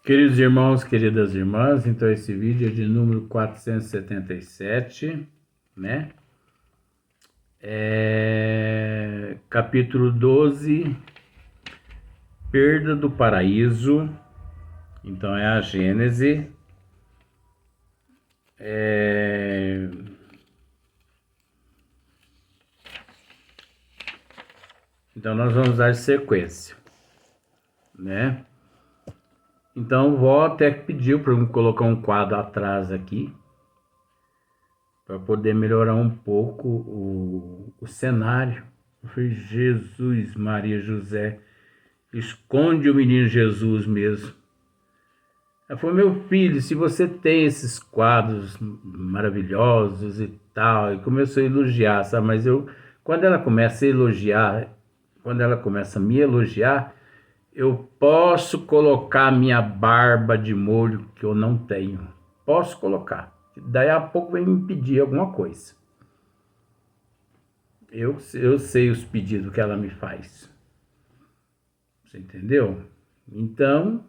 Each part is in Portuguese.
Queridos irmãos, queridas irmãs, então esse vídeo é de número 477, né? Capítulo 12, perda do paraíso. Então é a Gênese. Então nós vamos dar sequência, né? Então vó até que pediu para eu colocar um quadro atrás aqui, para poder melhorar um pouco o cenário. Eu falei, Jesus, Maria, José, esconde o menino Jesus mesmo. Ela falou, meu filho, se você tem esses quadros maravilhosos e tal, e começou a elogiar, sabe? Mas quando ela começa a elogiar, quando ela começa a me elogiar, eu posso colocar minha barba de molho que eu não tenho. Posso colocar. Daí a pouco vem me pedir alguma coisa. Eu sei os pedidos que ela me faz. Você entendeu? Então,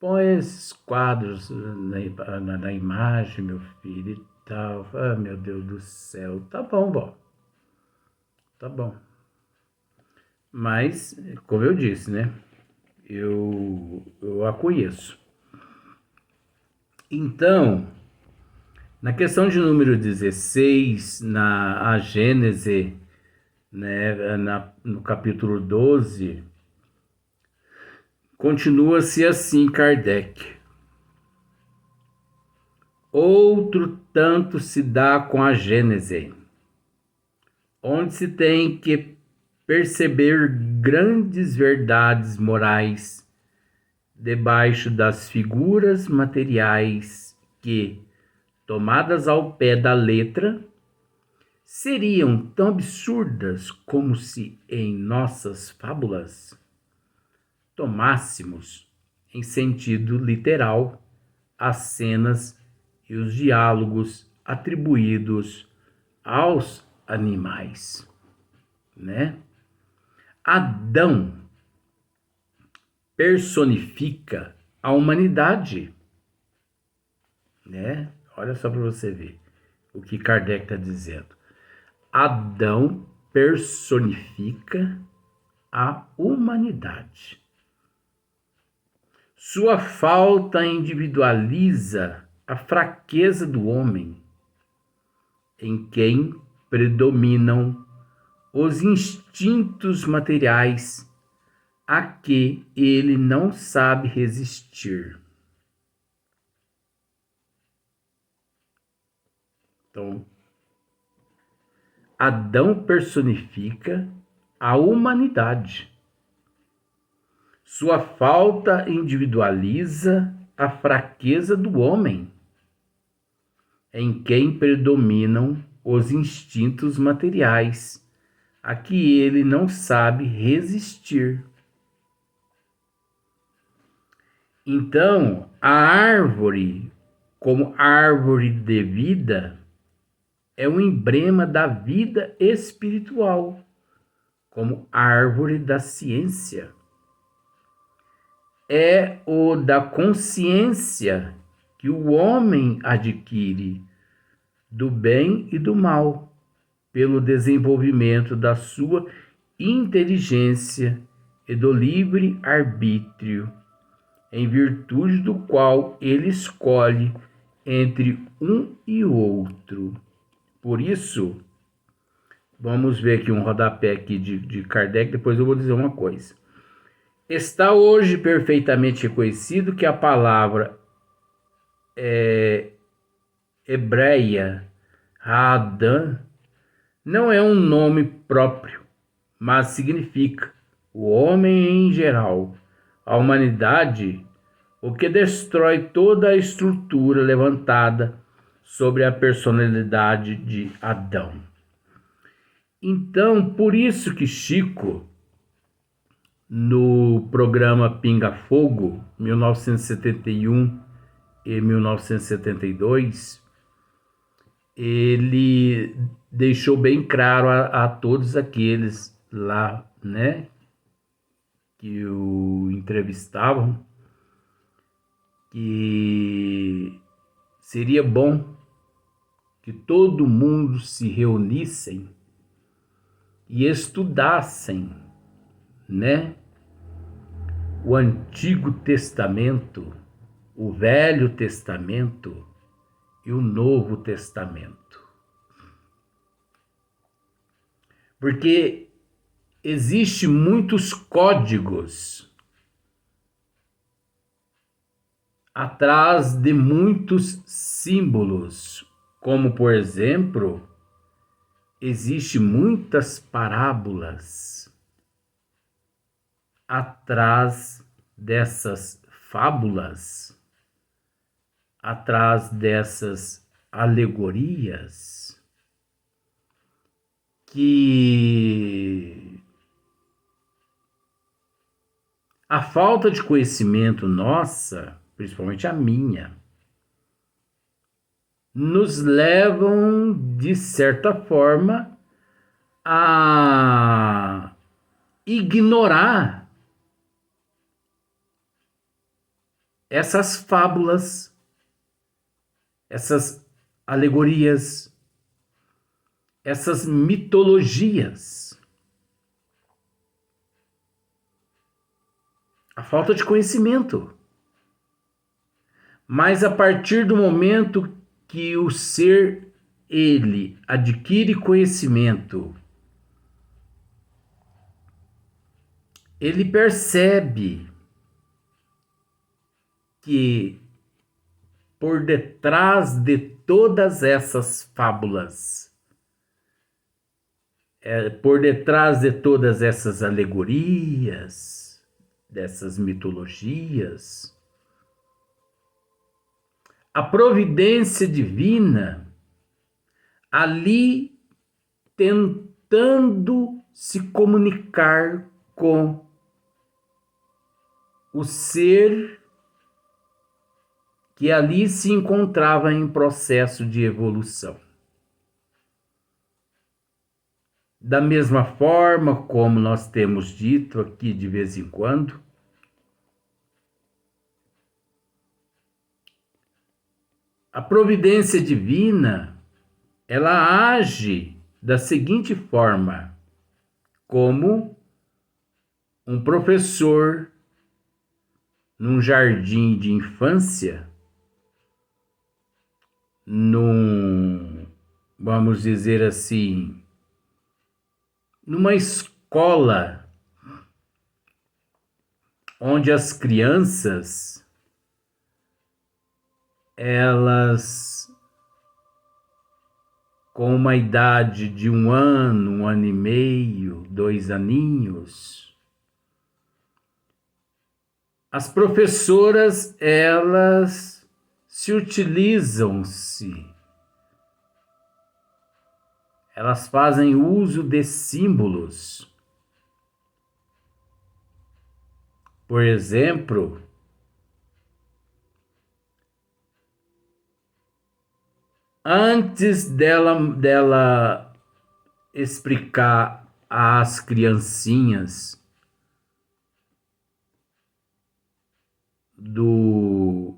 põe esses quadros na imagem, meu filho, e tal. Ah, meu Deus do céu. Tá bom, vó. Tá bom. Mas, como eu disse, né? Eu a conheço. Então, na questão de número 16, na Gênese, né, no capítulo 12, continua-se assim, Kardec. Outro tanto se dá com a Gênese, onde se tem que perceber grandes verdades morais debaixo das figuras materiais que, tomadas ao pé da letra, seriam tão absurdas como se em nossas fábulas tomássemos, em sentido literal, as cenas e os diálogos atribuídos aos animais, né? Adão personifica a humanidade, né? Olha só para você ver o que Kardec está dizendo. Adão personifica a humanidade. Sua falta individualiza a fraqueza do homem, em quem predominam os instintos materiais a que ele não sabe resistir. Então, Adão personifica a humanidade. Sua falta individualiza a fraqueza do homem, em quem predominam os instintos materiais, a que ele não sabe resistir. Então, a árvore, como árvore de vida, é um emblema da vida espiritual, como árvore da ciência. É o da consciência que o homem adquire do bem e do mal, pelo desenvolvimento da sua inteligência e do livre arbítrio, em virtude do qual ele escolhe entre um e outro. Por isso, vamos ver aqui um rodapé aqui de Kardec, depois eu vou dizer uma coisa. Está hoje perfeitamente reconhecido que a palavra hebreia, Adam, não é um nome próprio, mas significa o homem em geral, a humanidade, o que destrói toda a estrutura levantada sobre a personalidade de Adão. Então, por isso que Chico, no programa Pinga Fogo, 1971 e 1972, ele deixou bem claro a todos aqueles lá, né, que o entrevistavam, que seria bom que todo mundo se reunissem e estudassem, né, o Antigo Testamento, o Velho Testamento e o Novo Testamento. Porque existem muitos códigos atrás de muitos símbolos, como por exemplo, existem muitas parábolas atrás dessas fábulas, atrás dessas alegorias, que a falta de conhecimento nossa, principalmente a minha, nos levam, de certa forma, a ignorar essas fábulas, essas alegorias, essas mitologias. A falta de conhecimento. Mas a partir do momento que o ser, ele adquire conhecimento, ele percebe que por detrás de todas essas fábulas, por detrás de todas essas alegorias, dessas mitologias, a providência divina ali tentando se comunicar com o ser que ali se encontrava em processo de evolução. Da mesma forma como nós temos dito aqui de vez em quando, a providência divina, ela age da seguinte forma, como um professor num jardim de infância, vamos dizer assim, numa escola onde as crianças, elas com uma idade de 1 ano e meio, 2 aninhos, as professoras, elas elas fazem uso de símbolos. Por exemplo, antes dela explicar às criancinhas do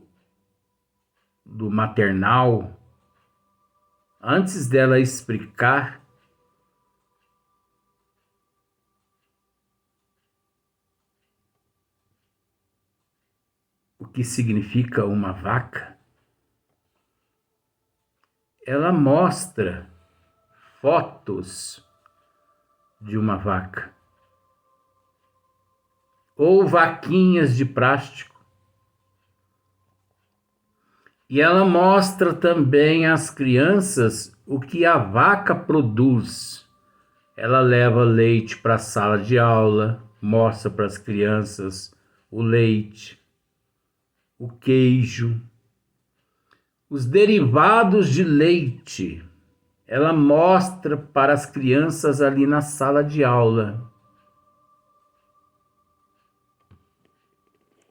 maternal, antes dela explicar o que significa uma vaca, ela mostra fotos de uma vaca ou vaquinhas de plástico. E ela mostra também às crianças o que a vaca produz. Ela leva leite para a sala de aula, mostra para as crianças o leite, o queijo, os derivados de leite. Ela mostra para as crianças ali na sala de aula.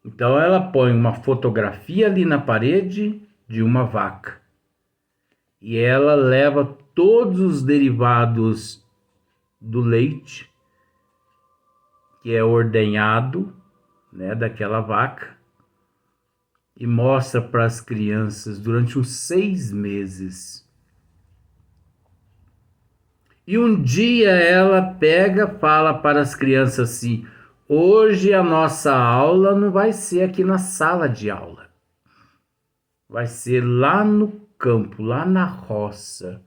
Então ela põe uma fotografia ali na parede de uma vaca. E ela leva todos os derivados do leite, que é ordenhado, né, daquela vaca. e mostra para as crianças durante uns 6 meses. E um dia ela fala para as crianças assim: hoje a nossa aula não vai ser aqui na sala de aula. Vai ser lá no campo, lá na roça.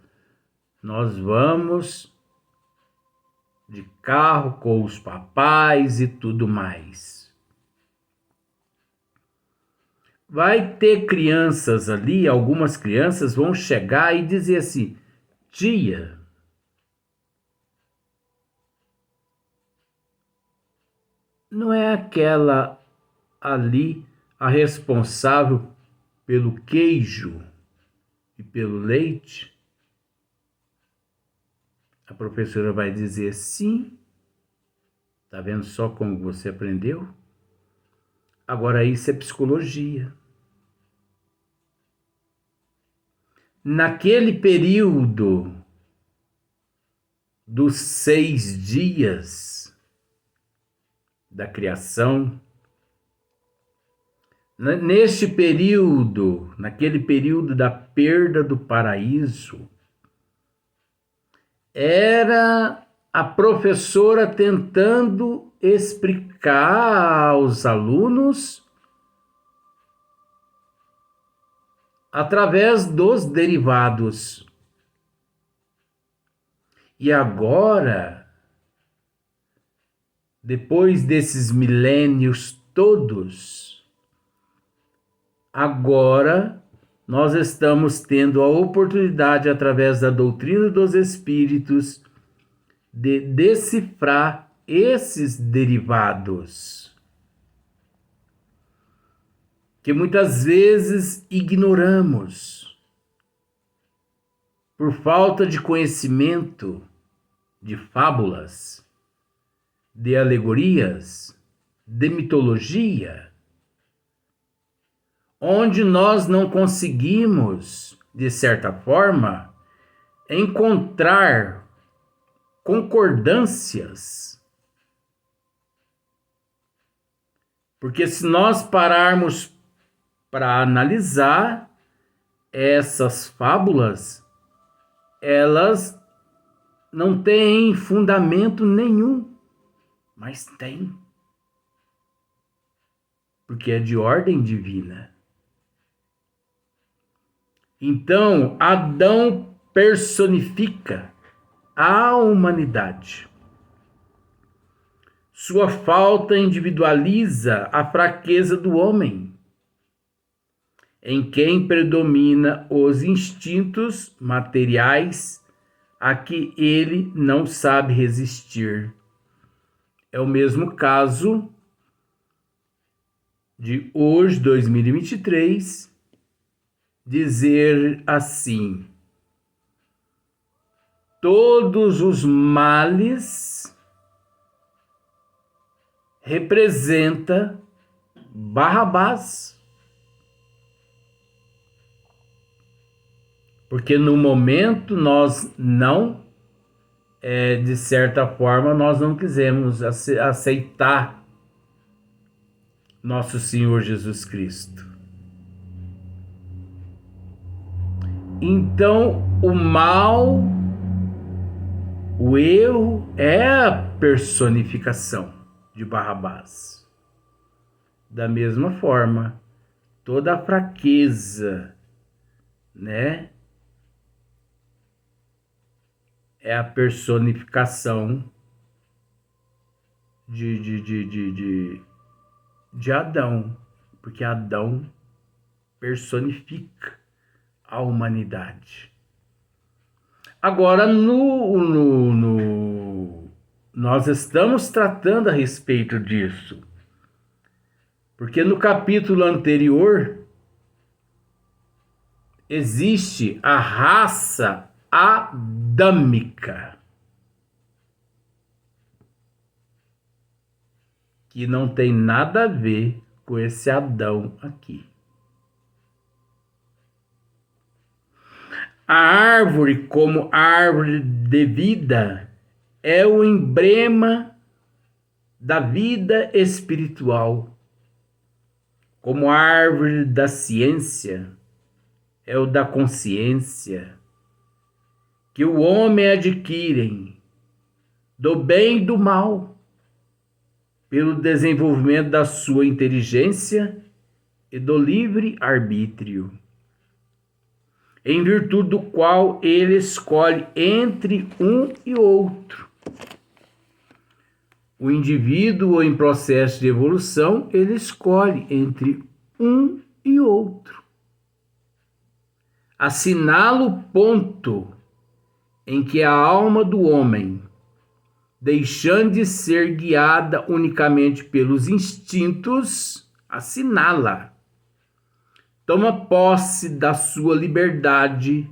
Nós vamos de carro com os papais e tudo mais. Vai ter crianças ali, algumas crianças vão chegar e dizer assim: tia, não é aquela ali a responsável pelo queijo e pelo leite? A professora vai dizer sim. Tá vendo só como você aprendeu? Agora isso é psicologia. Naquele período dos 6 dias da criação, neste período, naquele período da perda do paraíso, era a professora tentando explicar aos alunos através dos derivados. E agora, depois desses milênios todos, agora nós estamos tendo a oportunidade, através da doutrina dos espíritos, de decifrar esses derivados, que muitas vezes ignoramos por falta de conhecimento de fábulas, de alegorias, de mitologia, onde nós não conseguimos, de certa forma, encontrar concordâncias. Porque se nós pararmos para analisar essas fábulas, elas não têm fundamento nenhum, mas tem. Porque é de ordem divina. Então, Adão personifica a humanidade. Sua falta individualiza a fraqueza do homem, em quem predomina os instintos materiais a que ele não sabe resistir. É o mesmo caso de hoje, 2023, dizer assim: todos os males representa Barrabás. Porque no momento nós não, de certa forma, nós não quisemos aceitar nosso Senhor Jesus Cristo. Então, o mal, o erro, é a personificação de Barrabás. Da mesma forma, toda a fraqueza, né, é a personificação de Adão, porque Adão personifica a humanidade. Agora, nós estamos tratando a respeito disso, porque no capítulo anterior existe a raça adâmica, que não tem nada a ver com esse Adão aqui. A árvore, como árvore de vida, é o emblema da vida espiritual, como a árvore da ciência é o da consciência, que o homem adquire do bem e do mal, pelo desenvolvimento da sua inteligência e do livre arbítrio, em virtude do qual ele escolhe entre um e outro. O indivíduo em processo de evolução, ele escolhe entre um e outro. Assinala o ponto em que a alma do homem, deixando de ser guiada unicamente pelos instintos, assinala, toma posse da sua liberdade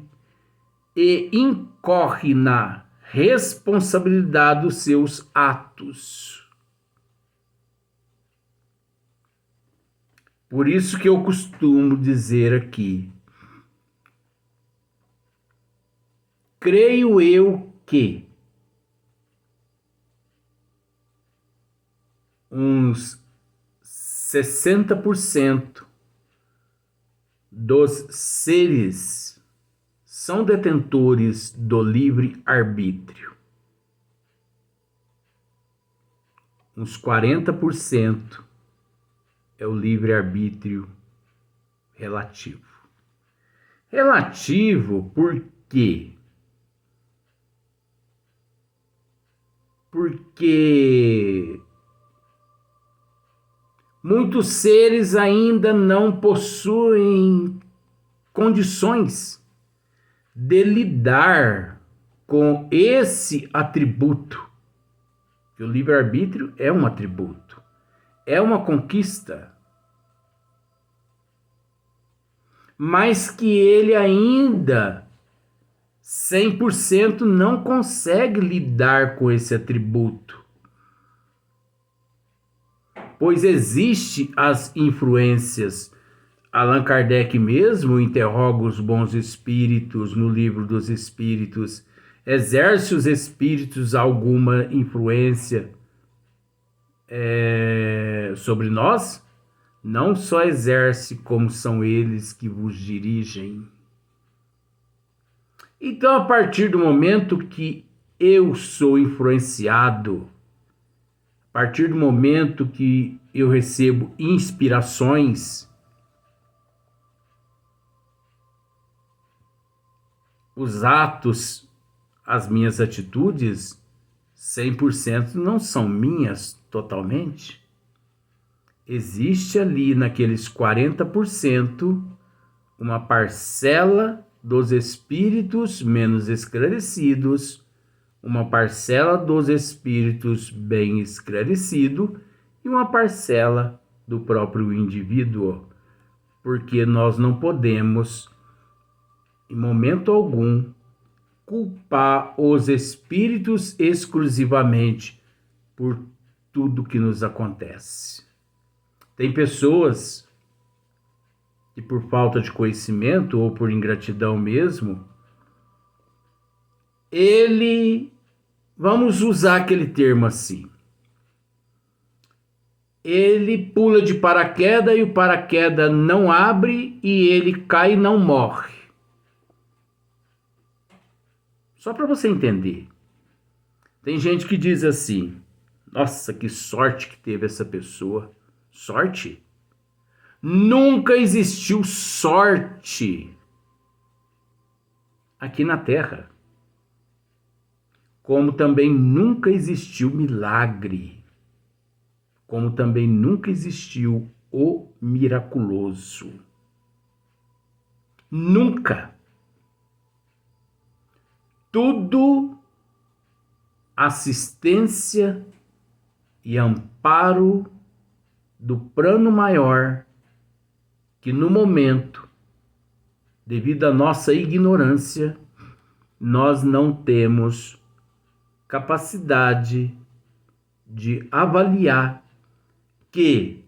e incorre na responsabilidade dos seus atos. Por isso que eu costumo dizer aqui, creio eu que uns 60% dos seres são detentores do livre-arbítrio. Uns 40% é o livre-arbítrio relativo. Relativo por quê? Porque muitos seres ainda não possuem condições de lidar com esse atributo. Que o livre-arbítrio é um atributo, é uma conquista, mas que ele ainda 100% não consegue lidar com esse atributo. Pois existe as influências. Allan Kardec mesmo interroga os bons espíritos no Livro dos Espíritos. Exerce os espíritos alguma influência sobre nós? Não só exerce, como são eles que vos dirigem. Então, a partir do momento que eu sou influenciado, a partir do momento que eu recebo inspirações, os atos, as minhas atitudes, 100% não são minhas totalmente. Existe ali naqueles 40% uma parcela dos espíritos menos esclarecidos, uma parcela dos espíritos bem esclarecido e uma parcela do próprio indivíduo, porque nós não podemos, em momento algum, culpar os espíritos exclusivamente por tudo que nos acontece. Tem pessoas que, por falta de conhecimento ou por ingratidão mesmo, vamos usar aquele termo assim, ele pula de paraquedas e o paraquedas não abre e ele cai e não morre. Só para você entender. Tem gente que diz assim, nossa, que sorte que teve essa pessoa. Sorte? Nunca existiu sorte aqui na Terra. Como também nunca existiu milagre. Como também nunca existiu o miraculoso. Nunca. Tudo assistência e amparo do plano maior, que no momento, devido à nossa ignorância, nós não temos capacidade de avaliar que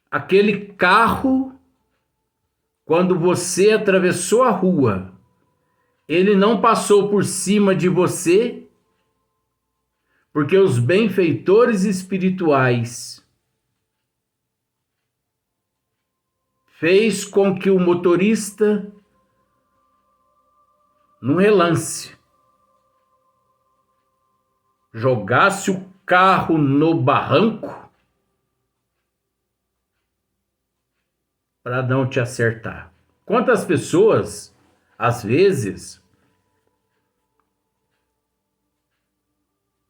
aquele carro, quando você atravessou a rua, ele não passou por cima de você Porque os benfeitores espirituais fez com que o motorista, num relance, jogasse o carro no barranco para não te acertar. Quantas pessoas, às vezes,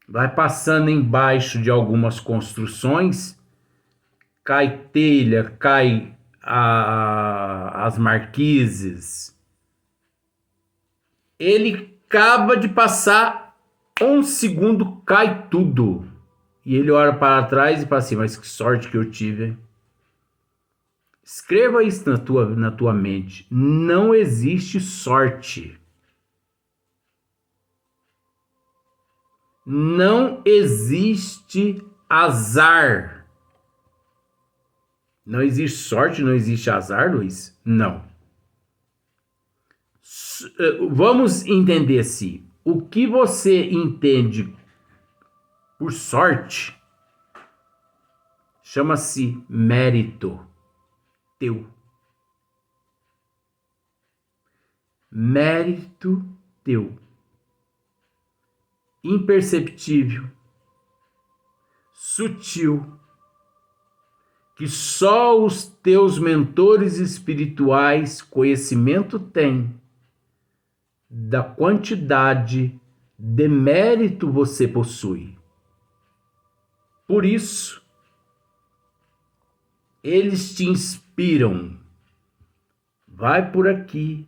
vai passando embaixo de algumas construções, cai telha, cai as marquises. Ele acaba de passar, um segundo cai tudo. E ele olha para trás e fala assim, mas que sorte que eu tive, hein? Escreva isso na tua mente. Não existe sorte. Não existe azar. Não existe sorte, não existe azar, Luiz? Não. Vamos entender assim. O que você entende por sorte chama-se mérito teu. Mérito teu. Imperceptível, sutil, que só os teus mentores espirituais conhecimento têm da quantidade de mérito você possui. Por isso, eles te inspiram. Vai por aqui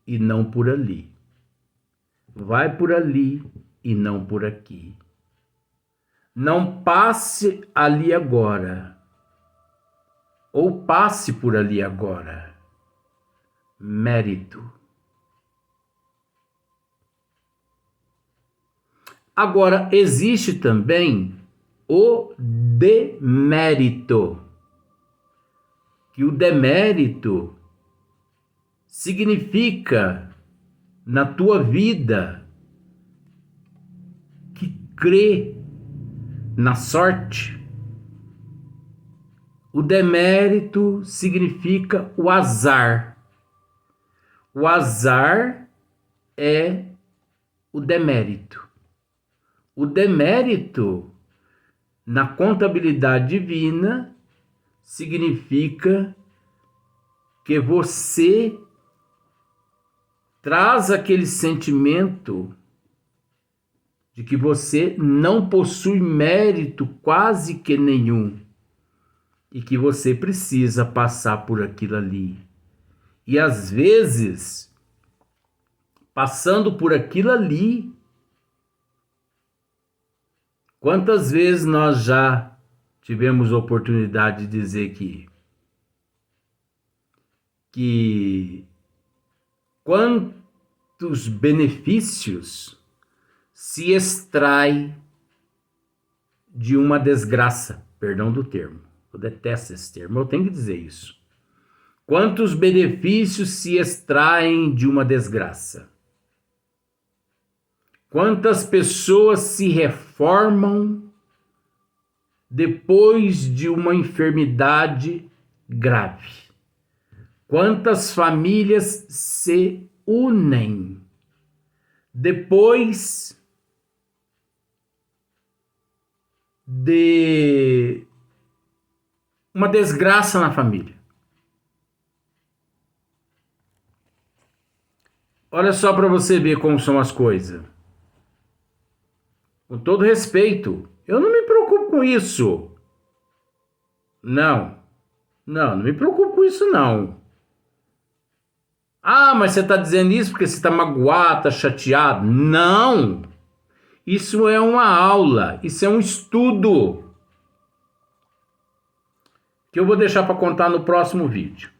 e não por ali. Vai por ali e não por aqui. Não passe ali agora. Ou passe por ali agora. Mérito. Agora, existe também o demérito. Que o demérito significa na tua vida que crê na sorte. O demérito significa o azar. O azar é o demérito. O demérito, na contabilidade divina, significa que você traz aquele sentimento de que você não possui mérito quase que nenhum e que você precisa passar por aquilo ali. E às vezes, passando por aquilo ali, quantas vezes nós já tivemos oportunidade de dizer que quantos benefícios se extrai de uma desgraça, perdão do termo, eu detesto esse termo, eu tenho que dizer isso. Quantos benefícios se extraem de uma desgraça? Quantas pessoas se reformam depois de uma enfermidade grave? Quantas famílias se unem depois de uma desgraça na família? Olha só para você ver como são as coisas. Com todo respeito, eu não me preocupo com isso. Não me preocupo com isso não. Ah, mas você está dizendo isso porque você está magoado, está chateado. Não! Isso é uma aula, isso é um estudo que eu vou deixar para contar no próximo vídeo.